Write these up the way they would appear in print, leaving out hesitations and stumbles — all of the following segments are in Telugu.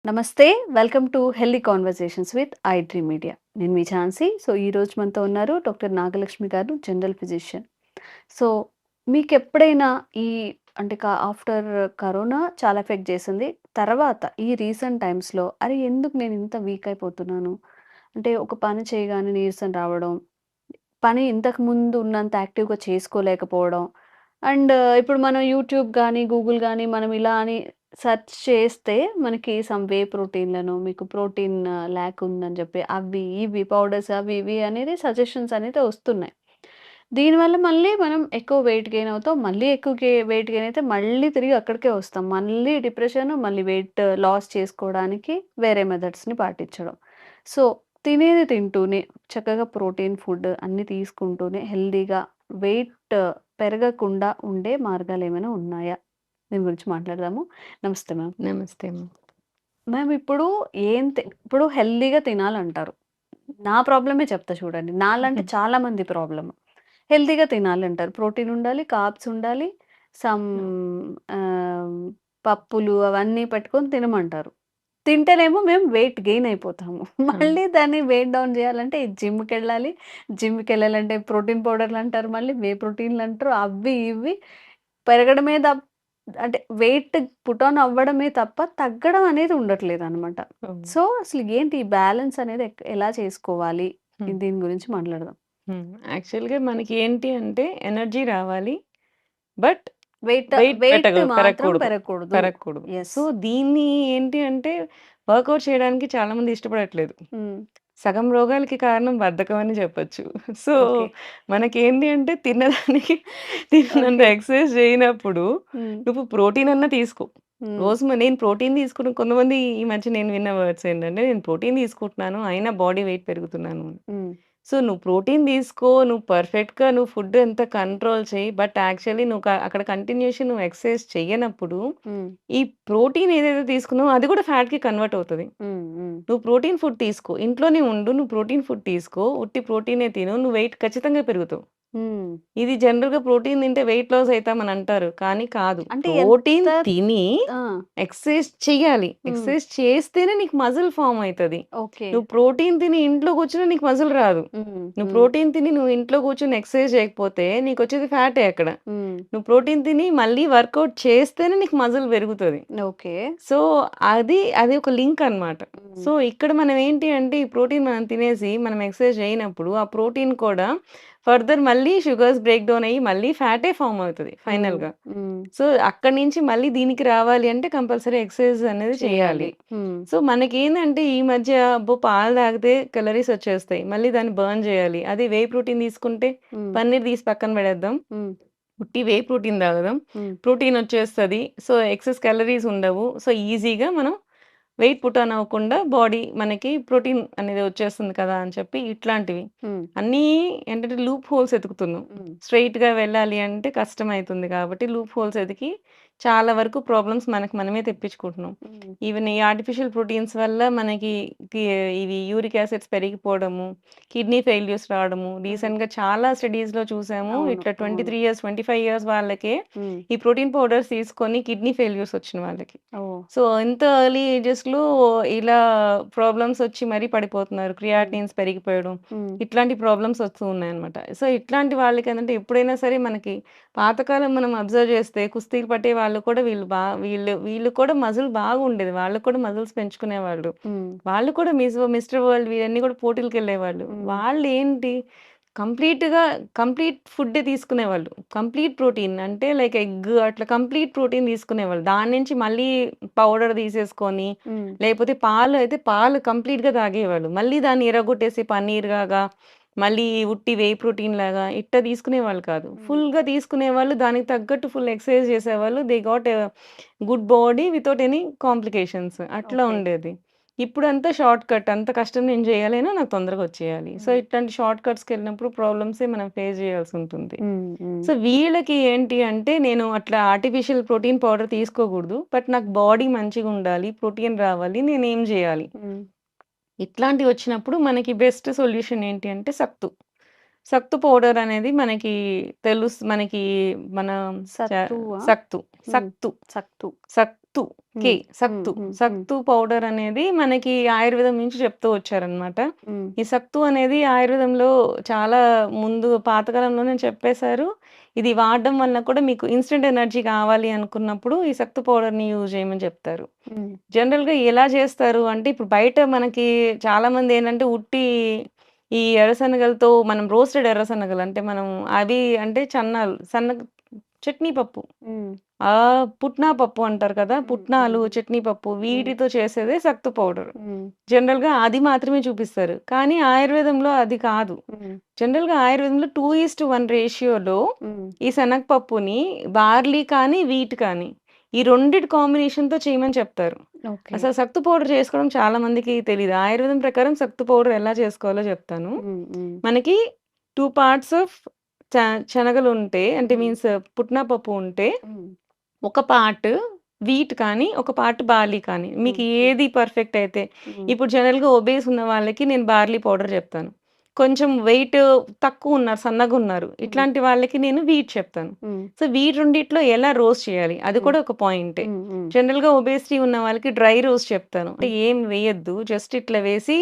నమస్తే. Welcome to healthy conversations with I dream media. నేను మీ ఝాన్సీ. సో, ఈరోజు మనతో ఉన్నారు డాక్టర్ నాగలక్ష్మి గారు, జనరల్ ఫిజిషియన్. సో, మీకెప్పుడైనా ఈ అంటే ఆఫ్టర్ కరోనా చాలా ఎఫెక్ట్ చేసింది. తర్వాత ఈ రీసెంట్ టైమ్స్‌లో అరే! ఎందుకు నేను ఇంత వీక్ అయిపోతున్నాను? అంటే ఒక పని చేయగానే నీరసం రావడం, పని ఇంతకుముందు ఉన్నంత యాక్టివ్‌గా చేసుకోలేకపోవడం. అండ్ ఇప్పుడు మనం యూట్యూబ్ గానీ, గూగుల్ గానీ మనం ఇలా అని సెర్చ్ చేస్తే మనకి సమ్ వే ప్రోటీన్‌లను మీకు ప్రోటీన్ ల్యాక్ ఉందని చెప్పి అవి, ఇవి పౌడర్స్ అవి, ఇవి అనేది సజెషన్స్ అనేది వస్తున్నాయి. దీనివల్ల మళ్ళీ మనం ఎక్కువ వెయిట్ గెయిన్ అవుతాం. మళ్ళీ ఎక్కువ వెయిట్ గెయిన్ అయితే మళ్ళీ తిరిగి అక్కడికే వస్తాం. మళ్ళీ డిప్రెషన్, మళ్ళీ వెయిట్ లాస్ చేసుకోవడానికి వేరే మెథడ్స్‌ని పాటించడం. సో, తినేది తింటూనే చక్కగా ప్రోటీన్ ఫుడ్ అన్నీ తీసుకుంటూనే హెల్తీగా వెయిట్ పెరగకుండా ఉండే మార్గాలేమైనా ఉన్నాయా? దీని గురించి మాట్లాడదాము. నమస్తే మ్యామ్. నమస్తే అమ్మ. మ్యామ్ ఇప్పుడు ఇప్పుడు హెల్తీగా తినాలంటారు. నా ప్రాబ్లమే చెప్తా చూడండి. నాలాంటి చాలా మంది ప్రాబ్లమ్. హెల్తీగా తినాలంటారు. ప్రోటీన్ ఉండాలి, కార్బ్స్ ఉండాలి, సమ్ ఆహ్, పప్పులు అవన్నీ పెట్టుకొని తినమంటారు. తింటేనేమో మేము వెయిట్ గెయిన్ అయిపోతాము. అవును. మళ్ళీ దాన్ని వెయిట్ డౌన్ చేయాలంటే జిమ్‌కెళ్ళాలి. జిమ్‌కెళ్ళాలంటే ప్రోటీన్ పౌడర్‌లంటారు. మళ్ళీ వే ప్రోటీన్‌లంటారు. అవి ఇవి పెరగడమే అంటే వెయిట్ పుట్ ఆన్ అవ్వడమే తప్ప తగ్గడం అనేది ఉండట్లేదనమాట. అవును. సో, అసలు ఏంటి ఈ బ్యాలెన్స్ అనేది ఎలా చేసుకోవాలి? హ్మ్. దీని గురించి మాట్లాడదాం. హ్మ్. యాక్చువల్‌గా మనకి ఏంటి అంటే ఎనర్జీ రావాలి. బట్ వెయిట్ వెయిట్ వెయిట్ మాత్రం పెరగకూడదు. పెరగకూడదు. పెరగకూడదు. యెస్. సో, దీన్ని ఏంటి అంటే వర్కౌట్ చేయడానికి చాలామంది ఇష్టపడట్లేదు. హ్మ్. సగం రోగాలకి కారణం బద్ధకం అని చెప్పొచ్చు. So, okay. మనకేంటి అంటే తిన్నదానికి తిన్నంత ఓకే. ఎక్సర్సైజ్ చేయనప్పుడు హ్మ్. నువ్వు ప్రోటీన్ అన్నా తీసుకో. హ్మ్. రోజు నేను ప్రోటీన్ తీసుకున్న కొంతమంది ఈ మధ్య నేను విన్న వర్డ్స్ ఏంటంటే, నేను ప్రోటీన్ తీసుకుంటున్నాను. అయినా బాడీ వెయిట్ పెరుగుతున్నాను అని. హ్మ్. సో, నువ్వు ప్రోటీన్ తీసుకో. నువ్వు పర్ఫెక్ట్‌గా నువ్వు ఫుడ్ అంతా కంట్రోల్ చెయి. బట్ యాక్చువల్లీ నువ్వు అక్కడ కంటిన్యూషన్ నువ్వు ఎక్సర్సైజ్ చెయ్యనప్పుడు, హ్మ్. ఈ ప్రోటీన్ ఏదైతే తీసుకున్నావో అది కూడా ఫ్యాట్‌కి కన్వర్ట్ అవుతది. హ్మ్. హ్మ్. నువ్వు ప్రోటీన్ ఫుడ్ తీసుకో. ఇంట్లోనే ఉండు. నువ్వు ప్రోటీన్ ఫుడ్ తీసుకో. ఉట్టి ప్రోటీనే తిను. నువ్వు వెయిట్ ఖచ్చితంగా పెరుగుతావు. హ్మ్. ఇది జనరల్‌గా ప్రోటీన్ తింటే వెయిట్ లాస్ అయితామని అంటారు. కానీ కాదు. అంటే ఎంత ప్రోటీన్ తిని ఆ! ఎక్సర్సైజ్ చెయ్యాలి. హ్మ్. ఎక్సర్సైజ్ చేస్తేనే నీకు మజిల్ ఫార్మ్ అయితది. ఓకే. నువ్వు ప్రోటీన్ తిని ఇంట్లో కూర్చున్నా నీకు మజిల్ రాదు. హ్మ్. నువ్వు హ్మ్. ప్రోటీన్ తిని నువ్వు ఇంట్లో కూర్చొని ఎక్సర్సైజ్ చేయకపోతే నీకొచ్చేది ఫ్యాటే అక్కడ. హ్మ్. నువ్వు ప్రోటీన్ తిని మళ్ళీ వర్కౌట్ చేస్తేనే నీకు మజిల్ పెరుగుతది. ఓకే. సో, అది ఒక లింక్ అన్నమాట. హ్మ్. సో, ఇక్కడ మనం ఏంటి అంటే ఈ ప్రోటీన్ మనం తినేసి మనం ఎక్సర్సైజ్ చేయనప్పుడు ఆ ప్రోటీన్ కూడా ఫర్దర్ మళ్ళీ షుగర్స్ బ్రేక్ డౌన్ అయ్యి మళ్ళీ ఫ్యాటే ఫార్మ్ అవుతది హ్మ్. ఫైనల్‌గా. హ్మ్. సో, అక్కడి నుంచి మళ్ళీ దీనికి రావాలి అంటే కంపల్సరీ ఎక్సర్సైజ్ అనేది చేయాలి. చేయాలి. హ్మ్. సో, మనకేందంటే ఈ మధ్య అబ్బో! పాలు తాగితే కేలరీస్ వచ్చేస్తాయి. మళ్ళీ దాన్ని బర్న్ చేయాలి. అదే వే ప్రోటీన్ తీసుకుంటే హ్మ్. పన్నీర్ తీసి పక్కన పడేద్దాం. హ్మ్. ఉట్టి వే ప్రోటీన్ తాగుదాం. హ్మ్. ప్రోటీన్ వచ్చేస్తది. సో, ఎక్సెస్ క్యాలరీస్ ఉండవు. సో, ఈజీగా మనం వెయిట్ పుట్ ఆన్ అవ్వకుండా బాడీ మనకి ప్రోటీన్ అనేది వచ్చేస్తుంది కదా! అని చెప్పి ఇట్లాంటివి. హ్మ్. అన్నీ ఏంటంటే లూప్ హోల్స్ ఎతుకుతున్నాం. హ్మ్. స్ట్రెయిట్‌గా వెళ్ళాలి అంటే కష్టమైతుంది కాబట్టి లూప్ హోల్స్ ఎతికి చాలా వరకు ప్రాబ్లమ్స్ మనకు మనమే తెప్పించుకుంటున్నాం. హ్మ్. ఈవెన్ ఈ ఆర్టిఫిషియల్ ప్రోటీన్స్ వల్ల మనకి కి ఇవి యూరిక్ యాసిడ్స్ పెరిగిపోవడము, కిడ్నీ ఫెయిల్యూర్స్ రావడము. హ్మ్. రీసెంట్‌గా చాలా స్టడీస్‌లో చూసాము. అవును. ఇట్లా అవును. 23 ఇయర్స్, 25 ఇయర్స్ వాళ్ళకే హ్మ్. ఈ ప్రోటీన్ పౌడర్స్ తీసుకొని కిడ్నీ ఫెయిల్యూర్స్ వచ్చిన వాళ్ళకి. ఓహ్! సో, ఇంత ఎర్లీ ఏజెస్‌లో ఇలా ప్రాబ్లమ్స్ వచ్చి మరీ పడిపోతున్నారు. హ్మ్. క్రియాటినిన్స్ పెరిగిపోయడం. హ్మ్. ఇట్లాంటి ప్రాబ్లమ్స్ వస్తూ ఉన్నాయన్నమాట. సో, ఇట్లాంటి వాళ్ళకేందంటే ఎప్పుడైనా సరే మనకి పాతకాలం మనం అబ్జర్వ్ చేస్తే కుస్తీలు పట్టే వాళ్ళు కూడా వీళ్ళు కూడా మజిల్ బాగుండేది. వాళ్ళు కూడా మజిల్స్ పెంచుకునేవాళ్ళు. హ్మ్. వాళ్ళు కూడా మిస్టర్ వరల్డ్ ఇవన్నీ కూడా పోటీలకెళ్ళేవాళ్ళు. హ్మ్. వాళ్ళేంటి కంప్లీట్‌గా కంప్లీట్ ఫుడ్డే తీసుకునేవాళ్ళు. కంప్లీట్ ప్రోటీన్ అంటే లైక్ ఎగ్ అట్లా కంప్లీట్ ప్రోటీన్ తీసుకునేవాళ్ళు. దాని నుంచి మళ్ళీ పౌడర్ తీసేసుకొని, హ్మ్. లేకపోతే పాలు కంప్లీట్‌గా తాగేవాళ్ళు. మళ్ళీ దాన్ని ఇరగొట్టేసి పన్నీర్‌లాగా, మళ్ళీ ఉట్టి వే ప్రోటీన్ లాగా ఇట్టా తీసుకునేవాళ్ళు కాదు. హ్మ్. ఫుల్‌గా తీసుకునేవాళ్ళు. దానికి తగ్గట్టు ఫుల్ ఎక్సర్సైజ్ చేసేవాళ్ళు. They got a good body without any complications అట్లా ఓకే. ఉండేది. ఇప్పుడంతా షార్ట్ కట్. అంత కష్టం నేను చేయాలైనా నాకు తొందరగా వచ్చేయాలి. సో, హ్మ్. ఇట్లాంటి షార్ట్ కట్స్‌కెళ్ళినప్పుడు ప్రాబ్లమ్సే మనం ఫేస్ చేయాల్సుంటుంది. హ్మ్. హ్మ్. సో, వీళ్ళకి ఏంటి అంటే నేను అట్లా ఆర్టిఫిషియల్ ప్రోటీన్ పౌడర్ తీసుకోకూడదు. బట్ నాకు బాడీ మంచిగుండాలి. ప్రోటీన్ రావాలి. నేనేం జేయాలి? హ్మ్. ఇట్లాంటివొచ్చినప్పుడు మనకి బెస్ట్ సొల్యూషన్ ఏంటి అంటే సత్తు. సత్తు పౌడర్ అనేది మనకి మనకి మన చ సత్తువా? సత్తు. హ్మ్. సత్తు. సత్తు. సక్తు హ్మ్. కే హ్మ్. సక్తు. హ్మ్. హ్మ్. సక్తు పౌడర్ అనేది మనకి ఆయుర్వేదం నుంచి చెప్తూ వచ్చారనమాట. హ్మ్. ఈ సక్తు అనేది ఆయుర్వేదంలో చాలా ముందు పాతకాలంలోనే చెప్పేశారు. ఇది వాడడం వలన కూడా మీకు ఇన్‌స్టంట్ ఎనర్జీ కావాలి అనుకున్నప్పుడు ఈ సక్తు పౌడర్‌ని యూజ్ చేయమని చెప్తారు. హ్మ్. జనరల్‌గా ఎలా చేస్తారు అంటే ఇప్పుడు బయట మనకి చాలామంది ఏంటంటే ఉట్టి ఈ ఎర్రశనగలతో మనం రోస్టెడ్ ఎర్రశనగలు అంటే మనం అవి అంటే చన్నాలు సన్నగ చట్నీ పప్పు. హ్మ్. పుట్నా పప్పు అంటారు కదా! హ్మ్. పుట్నాలు, హ్మ్. చట్నీ పప్పు హ్మ్. వీటితో చేసేదే సత్తు పౌడర్. హ్మ్. జనరల్‌గా అది మాత్రమే చూపిస్తారు. కానీ ఆయుర్వేదంలో అది కాదు. హ్మ్. జనరల్‌గా ఆయుర్వేదంలో 2:1 రేషియోలో హ్మ్. ఈ శనగపప్పుని బార్లీ కానీ, వీట్ కానీ ఈ రెండిటి కాంబినేషన్‌తో చేయమని చెప్తారు. ఓకే. అసలు సత్తు పౌడర్ చేసుకోవడం చాలా మందికి తెలీదు. ఆయుర్వేదం ప్రకారం సత్తు పౌడర్ ఎలా చేసుకోవాలో చెప్తాను. హ్మ్. హ్మ్. మనకి 2 పార్ట్స్ ఆఫ్ చ శనగలుంటే అంటే హ్మ్. మీన్స్ పుట్నా పప్పు ఉంటే హ్మ్. ఒక పార్ట్ వీట్ కానీ, ఒక పార్ట్ బార్లీ కానీ. మీకు హ్మ్. ఏది పర్ఫెక్ట్ అయితే. హ్మ్. ఇప్పుడు జనరల్‌గా ఒబేస్ ఉన్న వాళ్ళకి నేను బార్లీ పౌడర్ చెప్తాను. కొంచెం వెయిట్ తక్కువున్నారు, సన్నగున్నారు. హ్మ్. ఇట్లాంటి వాళ్ళకి నేను వీట్ చెప్తాను. హ్మ్. సో, రెండిట్లో ఎలా రోస్ట్ చేయాలి? అది హ్మ్. కూడా ఒక పాయింటే. హ్మ్. హ్మ్. జనరల్‌గా ఒబేసిటీ ఉన్న వాళ్ళకి డ్రై రోస్ట్ చెప్తాను. అంటే హ్మ్. ఏం వేయొద్దు. జస్ట్ ఇట్లా వేసి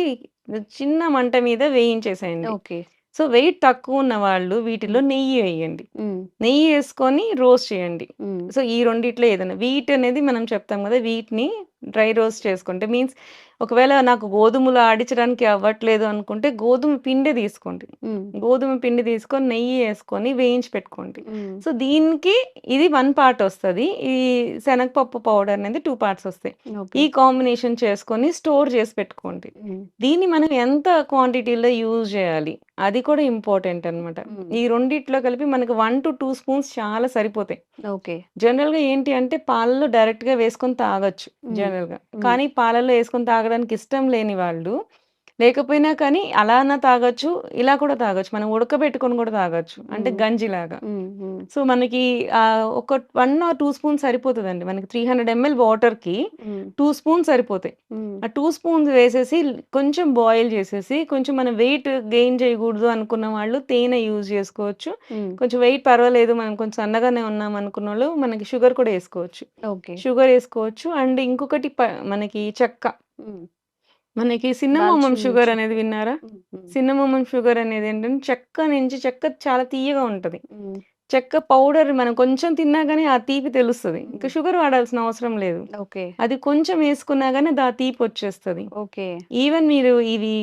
చిన్న మంట మీద వేయించేసేయండి. ఓకే. సో, వెయిట్ తక్కువున్న వాళ్ళు వీటిలో హ్మ్. నెయ్యి వేయండి. హ్మ్. నెయ్యి యేసుకొని రోస్ట్ చేయండి. హ్మ్. సో, ఈ రెండిట్లో ఏదైనా. వీట్ అనేది మనం చెప్తాం గదా! వీట్‌ని డ్రై రోస్ట్ చేసుకుంటే మీన్స్ ఒకవేళ నాకు గోధుమలు ఆడించడానికి అవ్వట్లేదు అనుకుంటే గోధుమ పిండి తీసుకోండి. హ్మ్. గోధుమ పిండి తీసుకొని నెయ్యి యేసుకొని వేయించి పెట్టుకోండి. హ్మ్. సో, దీనికి ఇది 1 పార్ట్ ఒస్తది. ఈ శనగపప్పు పౌడర్ అనేది 2 పార్ట్స్ ఒస్తాయి. ఓకే. ఈ కాంబినేషన్ చేసుకొని స్టోర్ చేసి పెట్టుకోండి. హ్మ్. దీన్ని మనం ఎంత క్వాంటిటీలో యూజ్ జేయాలి? అది కూడా ఇంపార్టెంట్ అనమాట. హ్మ్. ఈ రెండిట్లో కలిపి మనకు 1-2 స్పూన్స్ చాలా సరిపోతాయి. ఓకే. జనరల్‌గా ఏంటి అంటే పాలలో డైరెక్ట్‌గా వేసుకొని తాగొచ్చు హ్మ్. జనరల్‌గా. హ్మ్. కానీ పాలల్లో ఏసుకొని తాగడానికి ఇష్టం లేని వాళ్ళు, లేకపోయినా కానీ అలా అన్నా తాగొచ్చు, ఇలా కూడా తాగొచ్చు. మనం ఉడకబెట్టుకొని కూడా తాగొచ్చు. అంటే హ్మ్. గంజిలాగా. హ్మ్. హ్మ్. సో, మనకి ఒక 1 ఆర్ 2 స్పూన్స్ సరిపోతదండి. మనకి 300 ఎంఎల్ వాటర్‌కి హ్మ్. 2 స్పూన్స్ సరిపోతాయి. హ్మ్. ఆ 2 స్పూన్స్ వేసేసి కొంచెం బాయిల్ చేసేసి, కొంచెం మనం వెయిట్ గెయిన్ చేయకూడదు అనుకున్న వాళ్ళు తేనె యూజ్ చేసుకోవచ్చు. హ్మ్. కొంచెం వెయిట్ పర్వాలేదు మనం కొంచెం సన్నగానే ఉన్నాం అనుకున్నోళ్ళు మనకి షుగర్ కూడా ఏసుకోవచ్చు. ఓకే. షుగర్ ఏసుకోవచ్చు. అండ్ ఇంకొకటి మనకి చెక్క. హ్మ్. మనకి సిన్నమోమం దాల్చిన షుగర్ చెక్క. అనేది విన్నారా? హ్మ్. హ్మ్. సిన్నమోమం షుగర్ అనేదేంటంటే చెక్క చాలా తియ్యగా ఉంటది. హ్మ్. చెక్క పౌడర్ మనం కొంచెం తిన్నా గాని ఆ తీపి తెలుస్తది. ఇంక హ్మ్. షుగర్ వాడాల్సిన అవసరం లేదు. ఓకే. అది కొంచెం ఏసుకున్నా గాని తీపొచ్చేస్తది. ఓకే. ఈవెన్ మీరు ఇవి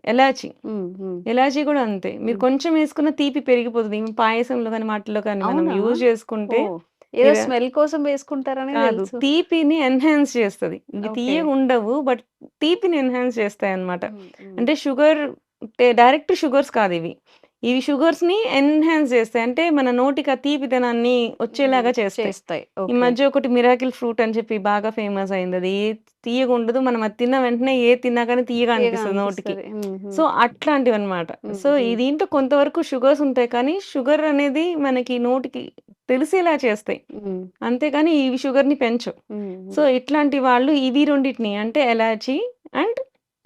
ఎలాచి, హ్మ్. హ్మ్. ఎలాచి గూడా అంతే. మీరు హ్మ్. కొంచెం ఏసుకున్న తీపి పెరిగిపోతది. ఈ పాయసంలో గాని, వాటిలో కానీ మనం అవునా? యూజ్ చేసుకుంటే ఓహ్! ఏదో ఇవ స్మెల్ కోసం వేసుకుంటారని కాదు. తెలుసు. తీపిని ఎన్హాన్స్ చేస్తది. ఇవి ఓకే. తియ్యగుండవు. బట్ తీపిని ఎన్హాన్స్ చేస్తాయన్నమాట. హ్మ్. హ్మ్. అంటే డైరెక్ట్ షుగర్స్ కాదివి. ఇవి షుగర్స్‌ని ఎన్హాన్స్ చేస్తాయి. అంటే మన నోటికి ఆ తీపిదనాన్ని హ్మ్. వచ్చేలాగా చేస్తాయి. చేస్తాయి. ఈ ఓకే. మధ్య ఒకటి మిరాకిల్ ఫ్రూట్ అని చెప్పి బాగా ఫేమస్ అయిందది. తియ్యగుండదు. మనం అది తిన్న వెంటనే ఏది తిన్నా కానీ తియ్యగా తియ్యగా అనిపిస్తది నోటికి. అనిపిస్తది. హ్మ్. హ్మ్. సో, అట్లాంటివన్నమాట. హ్మ్. సో, హ్మ్. దీంట్లో కొంతవరకు షుగర్స్ ఉంటాయి. కానీ షుగర్ అనేది మనకి నోటికి తెలిసేలా చేస్తాయి. హ్మ్. అంతేగాని ఇవి షుగర్‌ని పెంచవు. హ్మ్. సో, హ్మ్. ఇట్లాంటి వాళ్ళు ఇవి రెండిటిని అంటే ఎలాచీ అండ్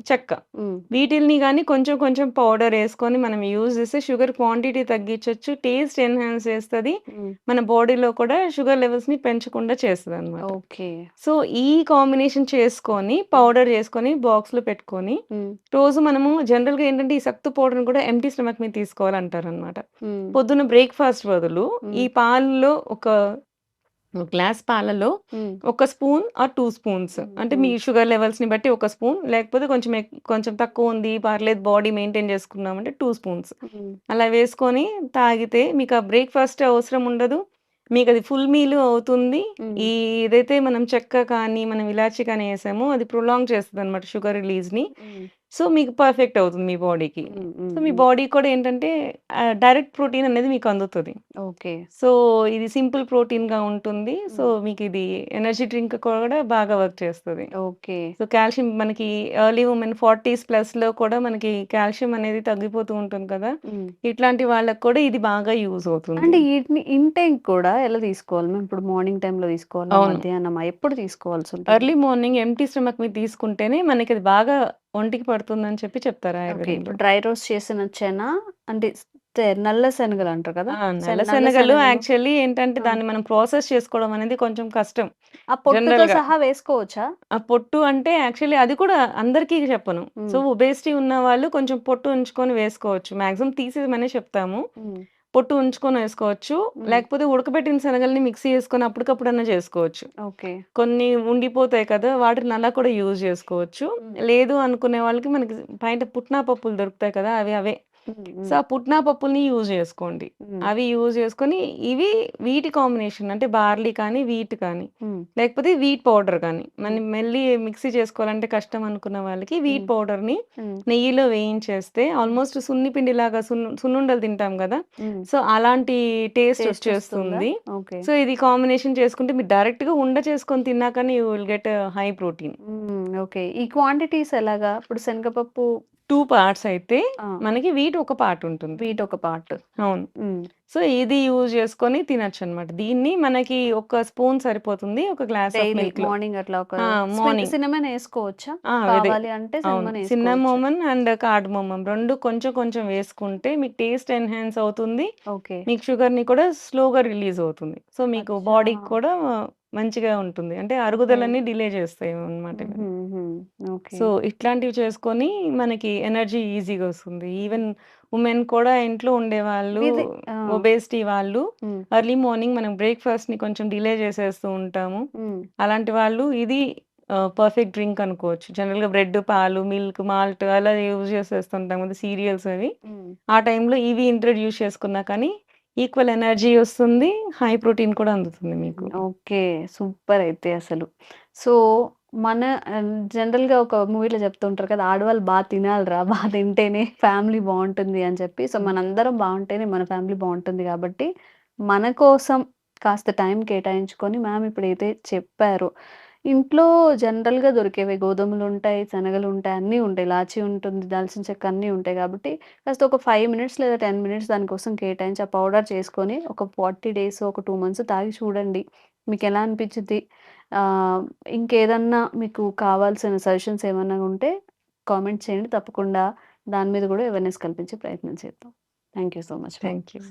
చెక్క. హ్మ్. వీటిల్ని గాని కొంచెం కొంచెం పౌడర్ యేసుకొని మనం యూజ్ చేస్తే షుగర్ క్వాంటిటీ తగ్గించొచ్చు. టేస్ట్ ఎన్హాన్స్ చేస్తది. హ్మ్. మన బాడీలో కూడా షుగర్ లెవెల్స్‌ని పెంచకుండా చేస్తదనమాట. ఓకే. సో, ఈ కాంబినేషన్ చేసుకొని హ్మ్. పౌడర్ చేసుకొని బాక్స్‌లో పెట్టుకొని హ్మ్. రోజు మనము జనరల్‌గా ఏంటంటే ఈ సత్తు పౌడర్‌ని కూడా ఎంప్టీ స్టమక్ మీద తీసుకోవాలంటారనమాట. హ్మ్. పొద్దున్న బ్రేక్‌ఫాస్ట్ బదులు ఈ హ్మ్. పాలలో ఒక గ్లాస్ పాలలో హ్మ్. ఒక స్పూన్ ఆర్ 2 స్పూన్స్ హ్మ్. అంటే మీ హ్మ్. షుగర్ లెవెల్స్‌ని బట్టి ఒక స్పూన్ లేకపోతే కొంచెం తక్కువుంది పర్లేదు బాడీ మెయింటైన్ చేసుకున్నామంటే 2 స్పూన్స్. హ్మ్. అలా వేసుకొని తాగితే మీకా బ్రేక్‌ఫాస్ట్ అవసరం ఉండదు. మీకది ఫుల్ మీలు అవుతుంది. హ్మ్. ఈ ఏదైతే మనం చెక్క కానీ, మనం ఇలాచీ కానీ ఏసామో అది ప్రొలాంగ్ చేస్తదనమాట షుగర్ రిలీజ్‌ని. హ్మ్. సో, మీకు పర్ఫెక్ట్ అవుతుంది మీ బాడీకి. హ్మ్. సో, హ్మ్. మీ హ్మ్. బాడీ కూడా ఏంటంటే డైరెక్ట్ ప్రోటీన్ అనేది మీకు అందుతది. ఓకే. సో, ఇది సింపుల్ ప్రోటీన్‌గా ఉంటుంది. సో, హ్మ్. మీకిది ఎనర్జీ డ్రింక్ కూడా బాగా వర్క్ చేస్తది. ఓకే. సో, కాల్షియం మనకి ఎర్లీ వుమెన్ 40స్ ప్లస్‌లో కూడా మనకి కాల్షియం అనేది తగ్గిపోతూ ఉంటుంది కదా! హ్మ్. ఇట్లాంటి వాళ్ళకి కూడా ఇది బాగా యూజ్ అవుతుంది. అంటే ఈటిని ఇంటేక్ కూడా ఎలా తీసుకోవాలి? మేము ఇప్పుడు మార్నింగ్ టైమ్‌లో తీసుకోవాలా? అవును. మధ్యాహ్నమా? ఎప్పుడు తీసుకోవాల్సుంటుంది? ఎర్లీ మార్నింగ్ ఎంప్టీ స్టమక్ మీద తీసుకుంటేనే మనకది బాగా ఒంటికి పడుతుందని చెప్పి చెప్తారు ఓకే. ఆయుర్వేదంలో. ఇప్పుడు డ్రై రోస్ట్ చేసినొచ్చేనా? అంటే నల్ల శనగలు అంటారు కదా! నల్ల నల్ల శనగలు శనగలు. యాక్చువల్లీ ఏంటంటే ఆ! దాన్ని మనం ప్రాసెస్ చేసుకోవడం అనేది కొంచెం కష్టం ఆ పొట్టుతో జనరల్‌గా. సహా వేసుకోవచ్చా? ఆ పొట్టు అంటే యాక్చువల్లీ అది కూడా అందరికీ చెప్పను. సో, హ్మ్. ఒబేసిటీ ఉన్నవాళ్ళు కొంచెం పొట్టు ఉంచుకొని వేసుకోవచ్చు. మాక్సిమం తీసేయమనే చెప్తాము. హ్మ్. పొట్టు ఉంచుకొని వేసుకోవచ్చు. హ్మ్. లేకపోతే ఉడకబెట్టిన శనగల్ని మిక్సీ చేసుకొని అప్పటికప్పుడన్నా చేసుకోవచ్చు. ఓకే. కొన్ని ఉండిపోతాయి కదా! వాటిని అలా కూడా యూజ్ చేసుకోవచ్చు. హ్మ్. లేదు అనుకునే వాళ్ళకి మనకి బయట పుట్నా పప్పులు దొరుకుతాయి కదా! అవి అవే. హ్మ్. సో, హ్మ్. ఆ పుట్నా పప్పుల్ని యూజ్ చేసుకోండి. హ్మ్. అవి యూజ్ చేసుకొని ఇవి వీటి కాంబినేషన్ అంటే బార్లీ కానీ, వీట్ కానీ, హ్మ్. లేకపోతే వీట్ పౌడర్ కానీ. హ్మ్. మెల్లి మిక్సీ చేసుకోవాలంటే కష్టం అనుకున్న వాళ్ళకి వీట్ హ్మ్. పౌడర్‌ని హ్మ్. నెయ్యిలో వేయించేస్తే హ్మ్. ఆల్మోస్ట్ సున్నిపిండిలాగా సున్నుండలు తింటాం గదా! హ్మ్. సో, అలాంటి టేస్ట్ టేస్ట్ వస్తుందా? వచ్చేస్తుంది. ఓకే. సో, ఇది కాంబినేషన్ చేసుకుంటే మీరు డైరెక్ట్‌గా ఉండ చేసుకొని తిన్నా కానీ you will get high protein. Okay. ఈ క్వాంటిటీస్ ఎలాగా? ఇప్పుడు శనగపప్పు 2 పార్ట్స్ అయితే ఆ! మనకి వీట్ ఒక పార్ట్ ఉంటుంది. వీట్ ఒక పార్ట్. అవును. హ్మ్. సో, ఇది యూజ్ చేసుకొని తినొచ్చనమాట. దీన్ని మనకి ఒక స్పూన్ సరిపోతుంది. ఒక గ్లాస్ ఆఫ్ డైలీ మిల్క్‌లో. మార్నింగ్ అట్లా ఒక మార్నింగ్. సిన్నమన్ ఏసుకోవచ్చా? అదే. కావాలి అంటే అవును. సిన్నమన్ ఏసుకోవచ్చు. సిన్నమోమన్ అండ్ కార్డమోమం 2 కొంచెం కొంచెం వేసుకుంటే మీకు టేస్ట్ ఎన్హాన్స్ అవుతుంది. ఓకే. మీకు షుగర్‌ని కూడా స్లోగా రిలీజ్ అవుతుంది. సో, మీకు అచ్చా! బాడీకి కూడా మంచిగా ఉంటుంది. అంటే ఓకే. అరుగుదలని డిలే చేస్తాయన్నమాట ఇవి. హుహుహు. ఓకే. సో, ఇట్లాంటివి చేసుకొని మనకి ఎనర్జీ ఈజీగా వస్తుంది. ఈవెన్ వుమెన్ కూడా ఇంట్లో ఉండేవాళ్ళు, ఇది ఆ! ఒబేసిటీ వాళ్ళు హ్మ్. ఎర్లీ మార్నింగ్ మనం బ్రేక్‌ఫాస్ట్‌ని కొంచెం డిలే చేసేస్తూ ఉంటాము. హ్మ్. అలాంటి వాళ్ళు ఇది పర్ఫెక్ట్ డ్రింక్ అనుకోవచ్చు. జనరల్‌గా బ్రెడ్, పాలు, మిల్క్, మాల్ట్ అలా యూజ్ చేసేస్తుంటాం కదా! సీరియల్స్ అవి. హ్మ్. ఆ టైంలో ఇవి ఇంట్రొడ్యూస్ చేసుకున్నా కానీ ఈక్వల్ ఎనర్జీ వస్తుంది. హై ప్రోటీన్ కూడా అందుతుంది మీకు. ఓకే. సూపర్ అయితే అసలు. సో, మన జనరల్‌గా ఒక మూవీలో చెప్తూ ఉంటారు కదా! ఆడవాళ్ళు తినాలిరా, తింటేనే ఫ్యామిలీ బావుంటుంది అని చెప్పి. సో, హ్మ్. మనందరం బావుంటేనే మన ఫ్యామిలీ బావుంటుంది కాబట్టి, మన కోసం కాస్త టైం కేటాయించుకొని మ్యామ్ ఇప్పుడైతే చెప్పారో, ఇంట్లో జనరల్‌గా దొరికేవే గోధుమలుంటాయి, శనగలుంటాయి, అన్నీ ఉంటాయి. ఇలాచీ ఉంటుంది, దాల్చిన చెక్క అన్నీ ఉంటాయి కాబట్టి, కాస్త ఒక 5 మినిట్స్ లేదా 10 మినిట్స్ దానికోసం కేటాయించి ఆ పౌడర్ చేసుకొని ఒక 40 డేస్, ఒక 2 మంత్స్ తాగి చూడండి. మీకెలా అనిపించిద్ది? ఆహ్, ఇంకేదన్నా మీకు కావాల్సిన సజెషన్స్ ఏమన్నా ఉంటే కామెంట్ చేయండి. తప్పకుండా దాని మీద గూడా అవేర్‌నెస్ కల్పించే ప్రయత్నం చేద్దాం. Thank you so much ma'am. Thank you.